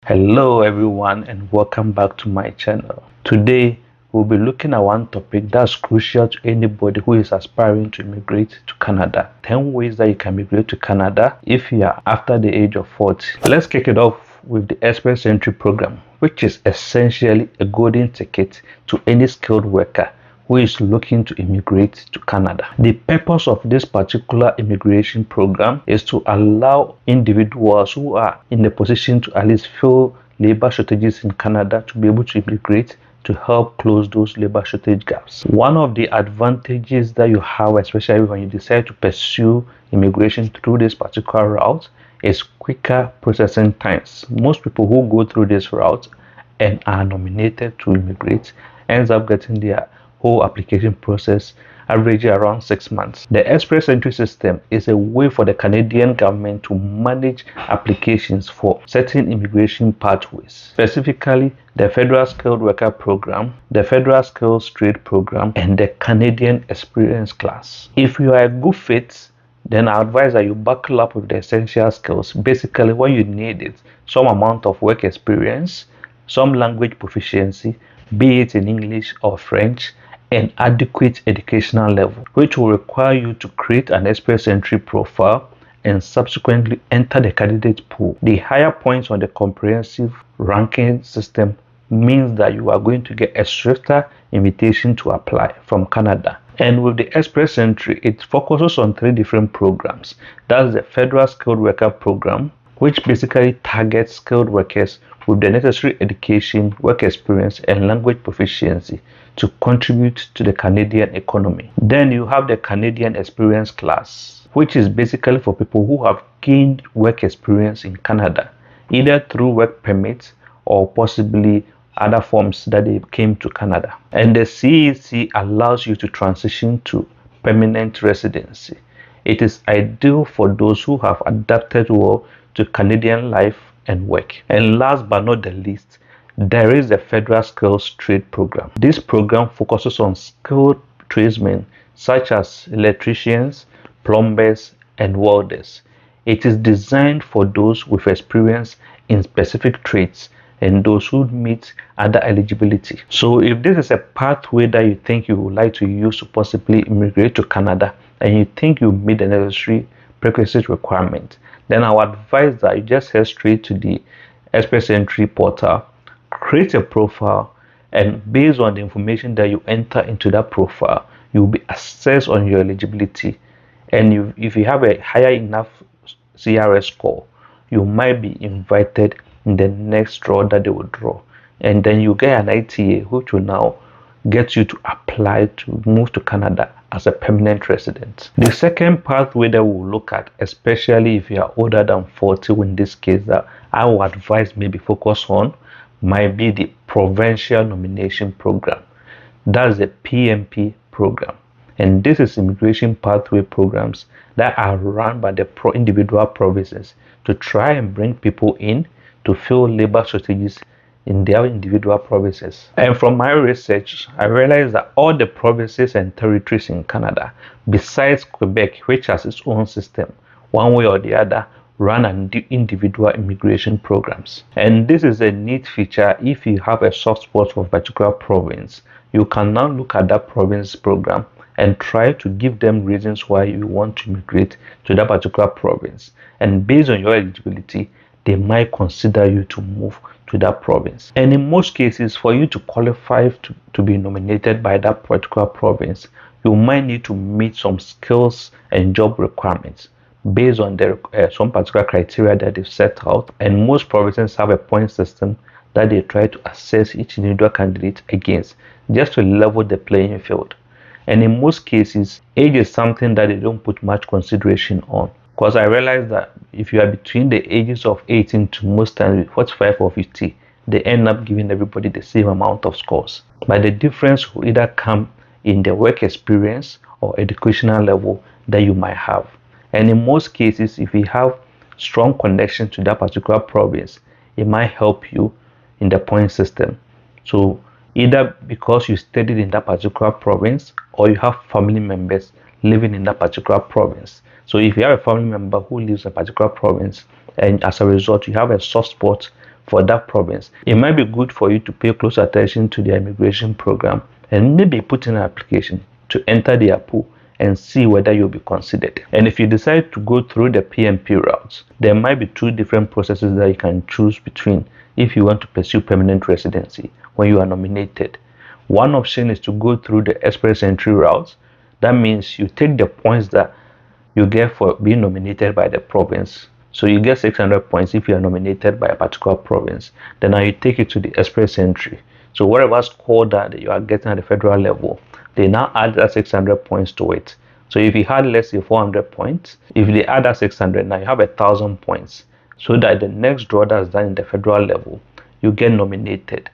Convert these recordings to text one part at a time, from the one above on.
Hello everyone and welcome back to my channel. Today we'll be looking at one topic that's crucial to anybody who is aspiring to immigrate to Canada. 10 ways that you can migrate to Canada if you are after the age of 40. Let's kick it off with the Express Entry program, which is essentially a golden ticket to any skilled worker who is looking to immigrate to Canada. The purpose of this particular immigration program is to allow individuals who are in the position to at least fill labor shortages in Canada to be able to immigrate to help close those labor shortage gaps. One of the advantages that you have, especially when you decide to pursue immigration through this particular route, is quicker processing times. Most people who go through this route and are nominated to immigrate ends up getting their whole application process averaging around 6 months. The Express Entry system is a way for the Canadian government to manage applications for certain immigration pathways, specifically the Federal Skilled Worker Program, the Federal Skills Trade Program, and the Canadian Experience Class. If you are a good fit, then I advise that you buckle up with the essential skills. Basically, what you need is some amount of work experience, some language proficiency, be it in English or French, and adequate educational level, which will require you to create an Express Entry profile and subsequently enter the candidate pool. The higher points on the comprehensive ranking system means that you are going to get a swifter invitation to apply from Canada. And with the Express Entry, it focuses on 3 different programs. That's the Federal Skilled Worker Program, which basically targets skilled workers with the necessary education, work experience, and language proficiency to contribute to the Canadian economy. Then you have the Canadian Experience Class, which is basically for people who have gained work experience in Canada, either through work permits or possibly other forms that they came to Canada. And the CEC allows you to transition to permanent residency. It is ideal for those who have adapted well to Canadian life and work. And last but not the least, there is the Federal Skills Trade Program. This program focuses on skilled tradesmen such as electricians, plumbers, and welders. It is designed for those with experience in specific trades and those who meet other eligibility. So if this is a pathway that you think you would like to use to possibly immigrate to Canada and you think you meet the necessary prerequisite requirement, then I would advise that you just head straight to the Express Entry portal, create a profile, and based on the information that you enter into that profile, you will be assessed on your eligibility. And if you have a higher enough CRS score, you might be invited in the next draw that they will draw. And then you get an ITA, which will now get you to apply to move to Canada as a permanent resident. The second pathway that we'll look at, especially if you are older than 40, in this case that I would advise maybe focus on, might be the Provincial Nomination Program. That's the PNP program. And this is immigration pathway programs that are run by the individual provinces to try and bring people in to fill labor shortages in their individual provinces. And from my research, I realized that all the provinces and territories in Canada, besides Quebec, which has its own system, one way or the other, run individual immigration programs. And this is a neat feature. If you have a soft spot for a particular province, you can now look at that province program and try to give them reasons why you want to immigrate to that particular province. And based on your eligibility, they might consider you to move to that province. And in most cases, for you to qualify to be nominated by that particular province, you might need to meet some skills and job requirements based on some particular criteria that they've set out. And most provinces have a point system that they try to assess each individual candidate against, just to level the playing field. And in most cases, age is something that they don't put much consideration on. Because I realized that if you are between the ages of 18 to most times 45 or 50, they end up giving everybody the same amount of scores. But the difference will either come in the work experience or educational level that you might have. And in most cases, if you have strong connection to that particular province, it might help you in the point system. So either because you studied in that particular province or you have family members living in that particular province. So if you have a family member who lives in a particular province and as a result you have a soft spot for that province, it might be good for you to pay close attention to the immigration program and maybe put in an application to enter their pool and see whether you'll be considered. And if you decide to go through the PMP route, there might be two different processes that you can choose between if you want to pursue permanent residency when you are nominated. One option is to go through the express entry route. That means you take the points that you get for being nominated by the province. So you get 600 points if you are nominated by a particular province. Then now you take it to the express entry. So whatever score that you are getting at the federal level, they now add that 600 points to it. So if you had, let's say, 400 points, if they add that 600, now you have 1,000 points. So that the next draw that's done in the federal level, you get nominated.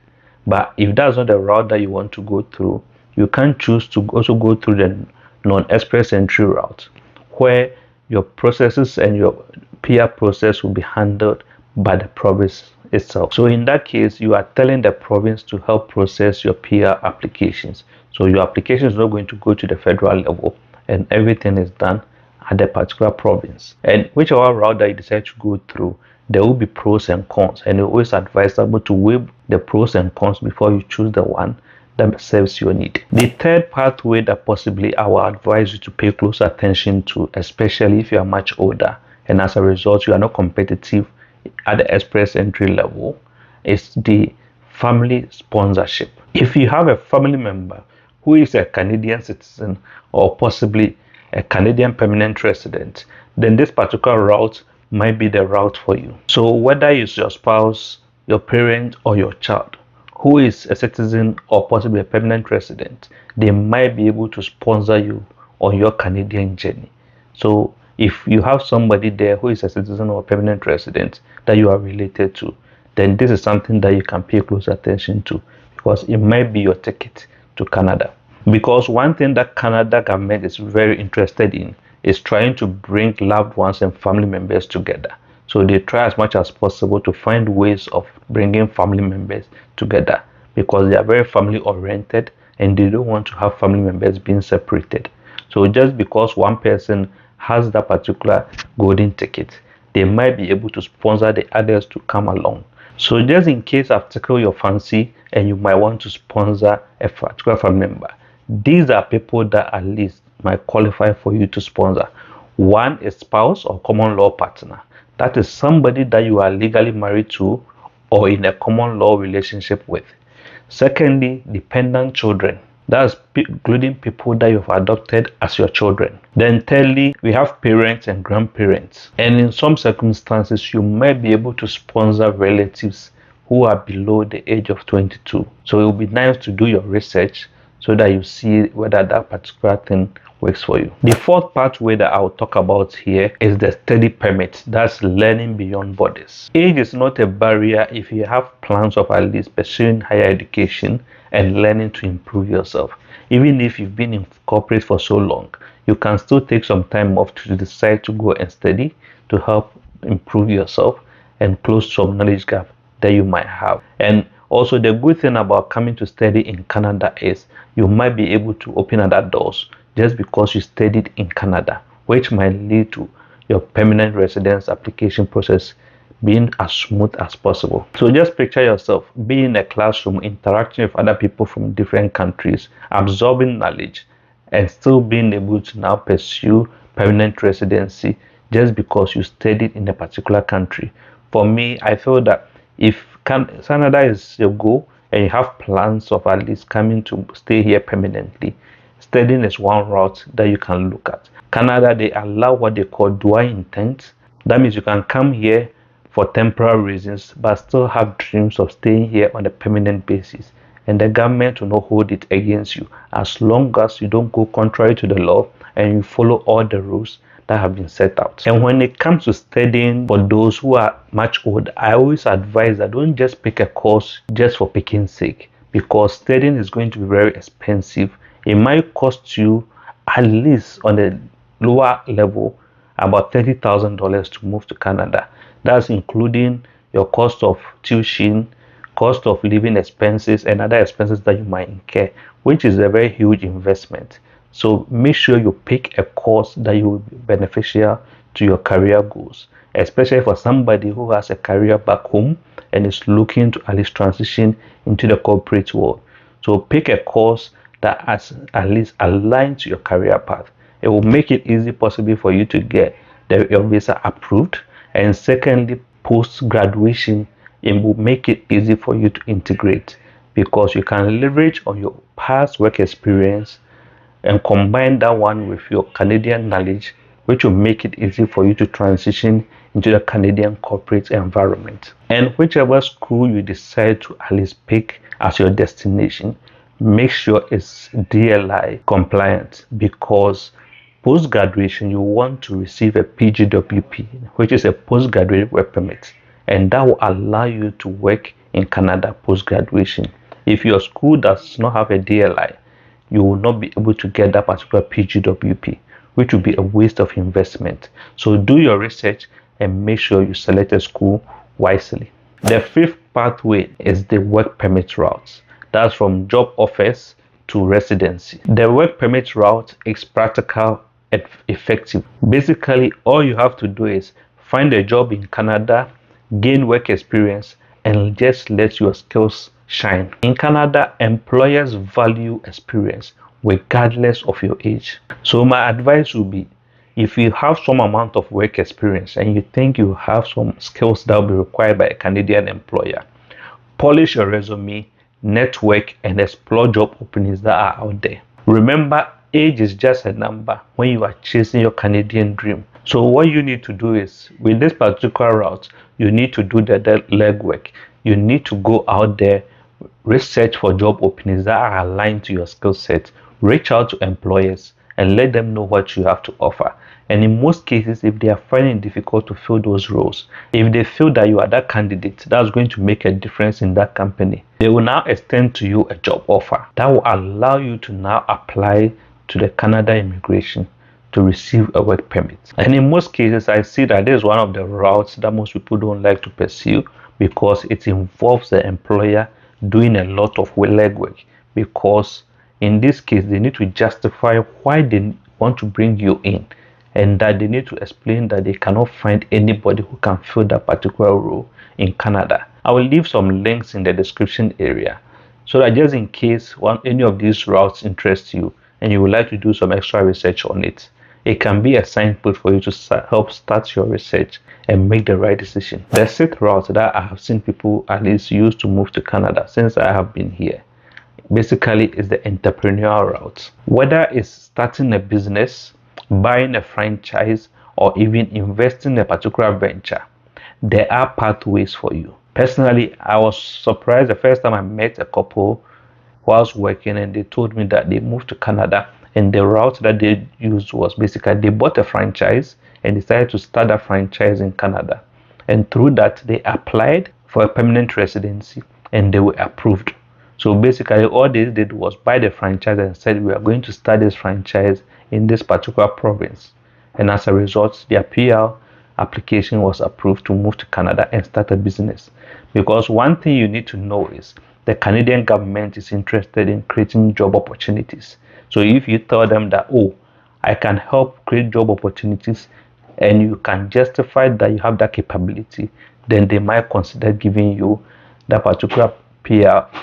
But if that's not the route that you want to go through, you can choose to also go through the non-express entry route, where your processes and your PR process will be handled by the province itself. So in that case, you are telling the province to help process your PR applications. So your application is not going to go to the federal level, and everything is done at the particular province. And whichever route that you decide to go through, there will be pros and cons, and it's always advisable to weigh the pros and cons before you choose the one that serves your need. The third pathway that possibly I will advise you to pay close attention to, especially if you are much older and as a result you are not competitive at the express entry level, is the family sponsorship. If you have a family member who is a Canadian citizen or possibly a Canadian permanent resident, then this particular route might be the route for you. So whether it's your spouse, your parent, or your child who is a citizen or possibly a permanent resident, they might be able to sponsor you on your Canadian journey. So if you have somebody there who is a citizen or a permanent resident that you are related to, then this is something that you can pay close attention to, because it might be your ticket to Canada. Because one thing that Canada government is very interested in is trying to bring loved ones and family members together. So they try as much as possible to find ways of bringing family members together, because they are very family oriented and they don't want to have family members being separated. So just because one person has that particular golden ticket, they might be able to sponsor the others to come along. So just in case I've tickled your fancy and you might want to sponsor a particular family member, these are people that at least might qualify for you to sponsor. One is spouse or common law partner. That is somebody that you are legally married to or in a common law relationship with. Secondly, dependent children. That's including people that you've adopted as your children. Then thirdly, we have parents and grandparents. And in some circumstances, you might be able to sponsor relatives who are below the age of 22. So it will be nice to do your research so that you see whether that particular thing works for you. The fourth pathway that I will talk about here is the study permit. That's learning beyond borders. Age is not a barrier if you have plans of at least pursuing higher education and learning to improve yourself. Even if you've been in corporate for so long, you can still take some time off to decide to go and study to help improve yourself and close some knowledge gap that you might have. And also the good thing about coming to study in Canada is you might be able to open other doors just because you studied in Canada, which might lead to your permanent residence application process being as smooth as possible. So just picture yourself being in a classroom, interacting with other people from different countries, absorbing knowledge, and still being able to now pursue permanent residency just because you studied in a particular country. For me, I feel that if Canada is your goal and you have plans of at least coming to stay here permanently, studying is one route that you can look at. Canada, they allow what they call dual intent. That means you can come here for temporary reasons but still have dreams of staying here on a permanent basis, and the government will not hold it against you as long as you don't go contrary to the law and you follow all the rules that have been set out. And when it comes to studying, for those who are much older, I always advise that don't just pick a course just for picking's sake, because studying is going to be very expensive. It might cost you, at least on the lower level, about $30,000 to move to Canada. That's including your cost of tuition, cost of living expenses, and other expenses that you might incur, which is a very huge investment. So make sure you pick a course that will be beneficial to your career goals, especially for somebody who has a career back home and is looking to at least transition into the corporate world. So pick a course that has at least aligned to your career path. It will make it easy possible for you to get your visa approved, and secondly, post graduation, it will make it easy for you to integrate, because you can leverage on your past work experience and combine that one with your Canadian knowledge, which will make it easy for you to transition into the Canadian corporate environment. And whichever school you decide to at least pick as your destination, make sure it's DLI compliant, because post-graduation you want to receive a PGWP, which is a postgraduate work permit, and that will allow you to work in Canada post-graduation. If your school does not have a DLI, you will not be able to get that particular PGWP, which will be a waste of investment. So do your research and make sure you select a school wisely. The fifth pathway is the work permit route. That's from job offers to residency. The work permit route is practical and effective. Basically, all you have to do is find a job in Canada, gain work experience, and just let your skills shine. In Canada, employers value experience regardless of your age. So my advice would be, if you have some amount of work experience and you think you have some skills that will be required by a Canadian employer, polish your resume, network, and explore job openings that are out there. Remember, age is just a number when you are chasing your Canadian dream. So what you need to do is, with this particular route, you need to do the legwork. You need to go out there, research for job openings that are aligned to your skill set, reach out to employers, and let them know what you have to offer. And in most cases, if they are finding it difficult to fill those roles, if they feel that you are that candidate that's going to make a difference in that company, they will now extend to you a job offer that will allow you to now apply to the Canada immigration to receive a work permit. And in most cases, I see that this is one of the routes that most people don't like to pursue, because it involves the employer doing a lot of legwork, because in this case they need to justify why they want to bring you in, and that they need to explain that they cannot find anybody who can fill that particular role in Canada. I will leave some links in the description area, so that just in case any of these routes interest you and you would like to do some extra research on it, it can be a signpost for you to help start your research and make the right decision. The sixth route that I have seen people at least use to move to Canada since I have been here, basically, is the entrepreneurial route. Whether it's starting a business, buying a franchise, or even investing in a particular venture, there are pathways for you. Personally, I was surprised the first time I met a couple whilst working, and they told me that they moved to Canada, and the route that they used was basically they bought a franchise and decided to start a franchise in Canada, and through that they applied for a permanent residency and they were approved. So basically all they did was buy the franchise and said, we are going to start this franchise in this particular province, and as a result their PR application was approved to move to Canada and start a business. Because one thing you need to know is the Canadian government is interested in creating job opportunities. So if you tell them that, oh, I can help create job opportunities, and you can justify that you have that capability, then they might consider giving you that particular PR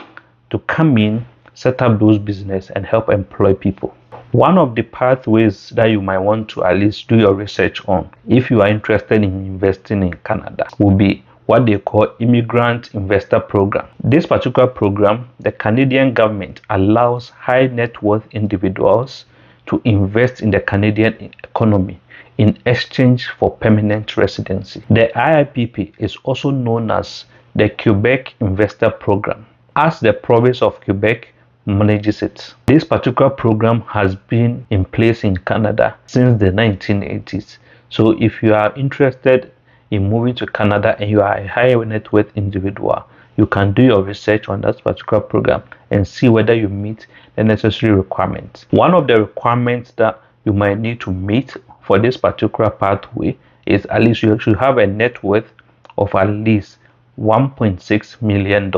to come in, set up those business, and help employ people. One of the pathways that you might want to at least do your research on, if you are interested in investing in Canada, will be what they call Immigrant Investor Program. This particular program, the Canadian government allows high net worth individuals to invest in the Canadian economy in exchange for permanent residency. The IIPP is also known as the Quebec Investor Program, as the province of Quebec manages it. This particular program has been in place in Canada since the 1980s. So if you are interested in moving to Canada and you are a high net worth individual, you can do your research on that particular program and see whether you meet the necessary requirements. One of the requirements that you might need to meet for this particular pathway is at least you should have a net worth of at least $1.6 million.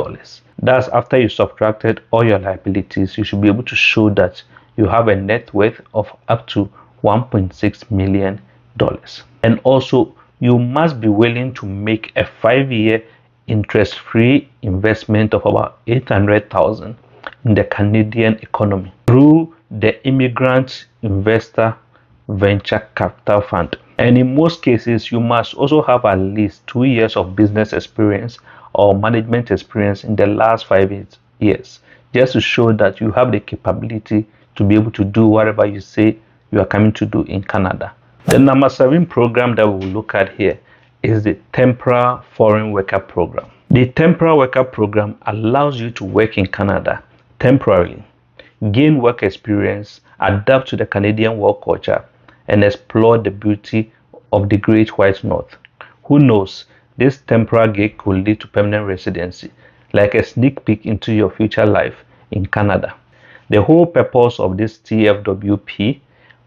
That's after you subtracted all your liabilities. You should be able to show that you have a net worth of up to $1.6 million. And also, you must be willing to make a 5-year interest-free investment of about 800,000 in the Canadian economy through the Immigrant Investor Venture Capital Fund. And in most cases, you must also have at least 2 years of business experience or management experience in the last 5 years, just to show that you have the capability to be able to do whatever you say you are coming to do in Canada. The number 7 program that we will look at here is the Temporary Foreign Worker Program. The Temporary Worker Program allows you to work in Canada temporarily, gain work experience, adapt to the Canadian work culture, and explore the beauty of the Great White North. Who knows, this temporary gig could lead to permanent residency, like a sneak peek into your future life in Canada. The whole purpose of this TFWP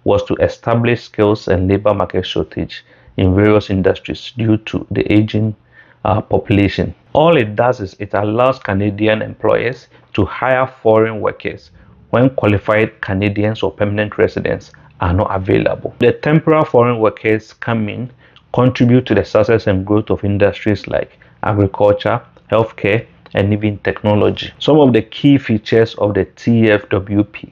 was to establish skills and labor market shortage in various industries due to the aging population. All it does is it allows Canadian employers to hire foreign workers when qualified Canadians or permanent residents are not available. The temporary foreign workers come in, contribute to the success and growth of industries like agriculture, healthcare, and even technology. Some of the key features of the TFWP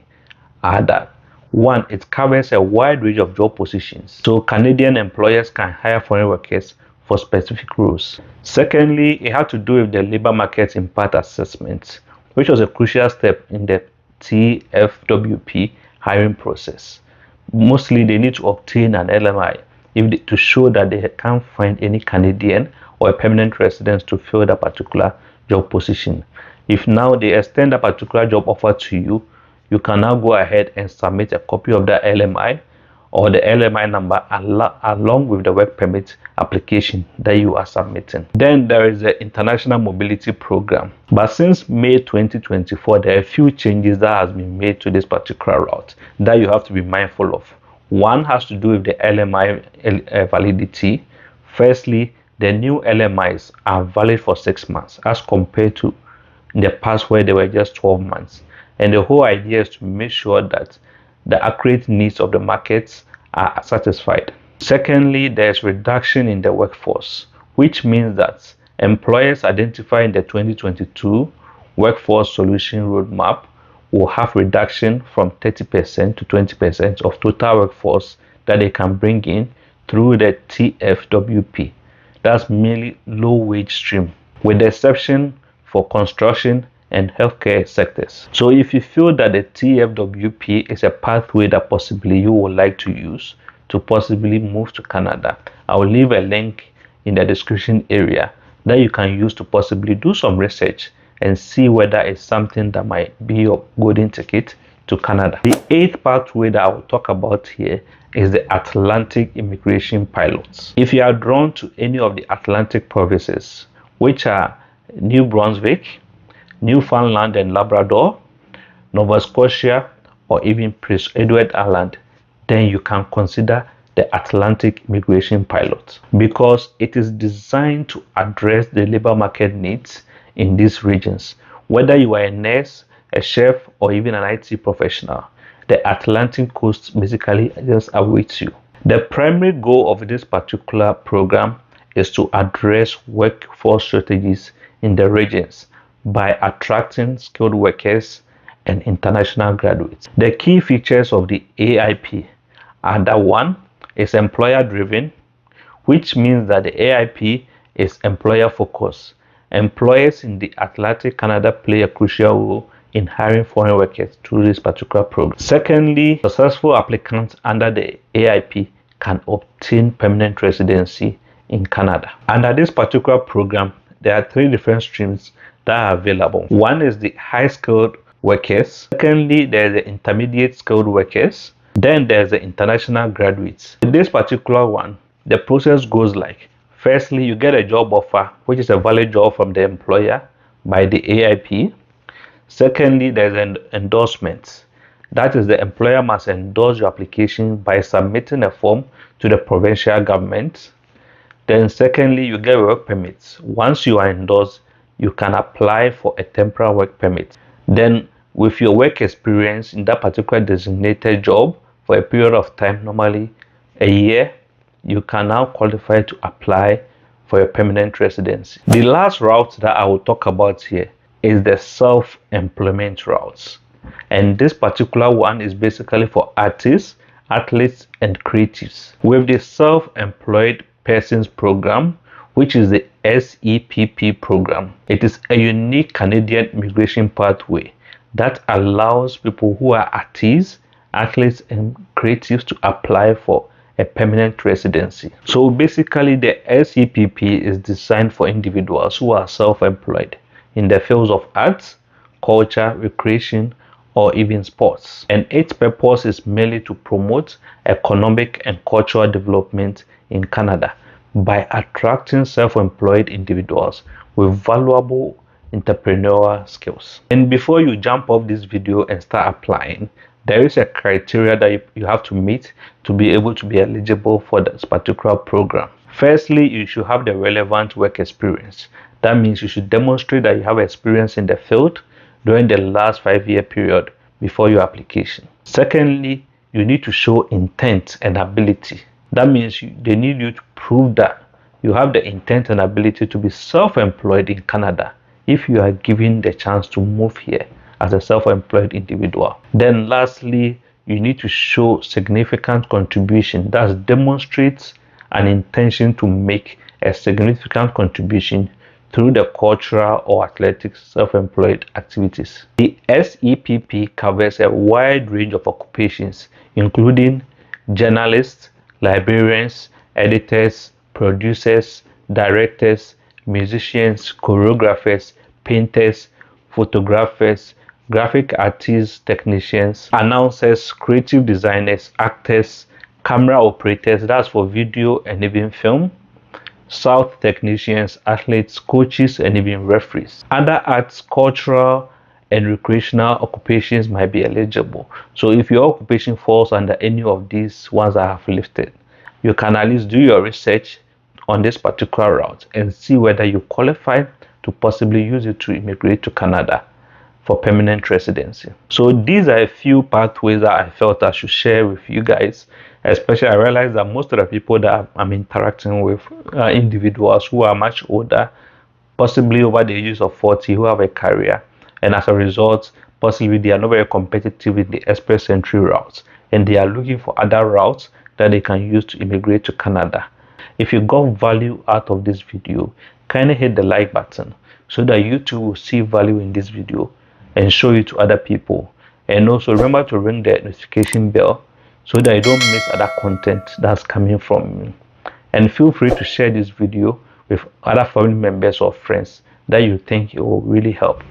are that 1, it covers a wide range of job positions, so Canadian employers can hire foreign workers for specific roles. Secondly, it had to do with the labor market impact assessment, which was a crucial step in the TFWP hiring process. Mostly, they need to obtain an LMI to show that they can't find any Canadian or a permanent resident to fill that particular job position. If now they extend a particular job offer to you, you can now go ahead and submit a copy of the LMI or the LMI number along with the work permit application that you are submitting. Then there is the International Mobility Program. But since May 2024, there are a few changes that has been made to this particular route that you have to be mindful of. One has to do with the LMI validity. Firstly, the new LMIs are valid for 6 months as compared to in the past where they were just 12 months. And the whole idea is to make sure that the accurate needs of the markets are satisfied. Secondly, there's reduction in the workforce, which means that employers identified in the 2022 Workforce Solution Roadmap will have reduction from 30% to 20% of total workforce that they can bring in through the TFWP. That's mainly low wage stream, with the exception for construction and healthcare sectors. So if you feel that the TFWP is a pathway that possibly you would like to use to possibly move to Canada, I will leave a link in the description area that you can use to possibly do some research and see whether it's something that might be your golden ticket to Canada. The 8th pathway that I will talk about here is the Atlantic Immigration Pilots. If you are drawn to any of the Atlantic provinces, which are New Brunswick, Newfoundland and Labrador, Nova Scotia, or even Prince Edward Island, then you can consider the Atlantic Immigration Pilot because it is designed to address the labor market needs in these regions. Whether you are a nurse, a chef, or even an IT professional, the Atlantic coast basically just awaits you. The primary goal of this particular program is to address workforce shortages in the regions by attracting skilled workers and international graduates. The key features of the AIP are that 1 is employer driven, which means that the AIP is employer focused. Employers in the Atlantic Canada play a crucial role in hiring foreign workers through this particular program. Secondly, successful applicants under the AIP can obtain permanent residency in Canada. Under this particular program, there are 3 different streams that are available. 1 is the high skilled workers. Secondly, there's the intermediate skilled workers. Then there's the international graduates. In this particular one, the process goes like, firstly, you get a job offer, which is a valid job from the employer by the AIP. Secondly, there's an endorsement. That is, the employer must endorse your application by submitting a form to the provincial government. Then secondly, you get work permits. Once you are endorsed, you can apply for a temporary work permit. Then with your work experience in that particular designated job for a period of time, normally a year, you can now qualify to apply for a permanent residency. The last route that I will talk about here is the self-employment routes. And this particular one is basically for artists, athletes, and creatives. With the self-employed persons program, which is the SEPP program, it is a unique Canadian immigration pathway that allows people who are artists, athletes, and creatives to apply for a permanent residency. So basically, the SEPP is designed for individuals who are self-employed in the fields of arts, culture, recreation, or even sports. And its purpose is merely to promote economic and cultural development in Canada by attracting self-employed individuals with valuable entrepreneurial skills. And before you jump off this video and start applying, there is a criteria that you have to meet to be able to be eligible for this particular program. Firstly, you should have the relevant work experience. That means you should demonstrate that you have experience in the field during the last 5-year period before your application. Secondly, you need to show intent and ability. That means they need you to prove that you have the intent and ability to be self-employed in Canada if you are given the chance to move here as a self-employed individual. Then lastly, you need to show significant contribution that demonstrates an intention to make a significant contribution through the cultural or athletic self-employed activities. The SEPP covers a wide range of occupations, including journalists, librarians, editors, producers, directors, musicians, choreographers, painters, photographers, graphic artists, technicians, announcers, creative designers, actors, camera operators, that's for video and even film, sound technicians, athletes, coaches, and even referees. Other arts, cultural, and recreational occupations might be eligible. So if your occupation falls under any of these ones I have listed, you can at least do your research on this particular route and see whether you qualify to possibly use it to immigrate to Canada for permanent residency. So these are a few pathways that I felt I should share with you guys. Especially, I realize that most of the people that I'm interacting with are individuals who are much older, possibly over the ages of 40, who have a career, and as a result, possibly they are not very competitive in the express entry routes, and they are looking for other routes that they can use to immigrate to Canada. If you got value out of this video, kindly hit the like button so that YouTube will see value in this video and show it to other people. And also remember to ring the notification bell so that you don't miss other content that's coming from me. And feel free to share this video with other family members or friends that you think it will really help.